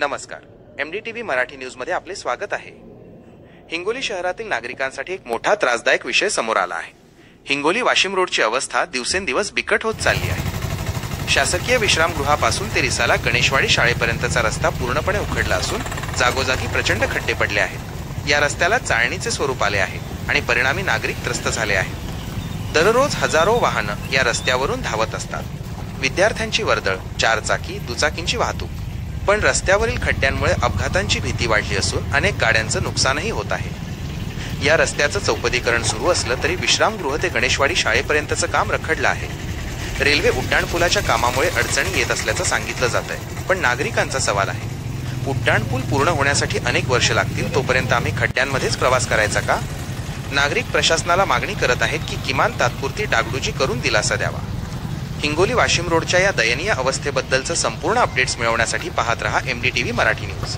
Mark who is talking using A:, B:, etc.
A: नमस्कार, MDTV मराठी न्यूजमध्ये आपले स्वागत आहे। हिंगोली शहरातील नागरिकांसाठी एक मोठा त्रासदायक विषय समोर आला आहे। हिंगोली वाशिम रोडची अवस्था दिवसेंदिवस बिकट होत चालली आहे। शासकीय विश्रामगृहापासून ते रिसाला गणेशवाडी शाळेपर्यंतचा रस्ता पूर्णपणे उखडला असून जागोजागी प्रचंड खड्डे पडले आहेत। या रस्त्याला चाळणीचे स्वरूप आले आहे आणि परिणामी नागरिक त्रस्त झाले आहेत। दररोज हजारो वाहनं या रस्त्यावरून धावत असतात। विद्यार्थ्यांची वर्दळ, चारचाकी, दुचाकींची वाहतूक, पण रस्त्यावरील खड्ड्यांमुळे अपघातांची भीती वाढली असून अनेक गाड्यांचं नुकसानही होत आहे। या रस्त्याचं चौपदीकरण सुरू असलं तरी विश्रामगृह ते गणेशवाडी शाळेपर्यंतचं काम रखडलं आहे। रेल्वे उड्डाणपुलाच्या कामामुळे अडचणी येत असल्याचं सांगितलं जात आहे, पण नागरिकांचा सवाल आहे, उड्डाणपूल पूर्ण होण्यासाठी अनेक वर्ष लागतील, तोपर्यंत आम्ही खड्ड्यांमध्येच प्रवास करायचा का? नागरिक प्रशासनाला मागणी करत आहेत की किमान तात्पुरती डागडुजी करून दिलासा द्यावा। हिंगोली वाशिम रोडच्या या दयनीय अवस्थेबद्दलचं संपूर्ण अपडेट्स मिळवण्यासाठी पाहत रहा MDTV मराठी न्यूज।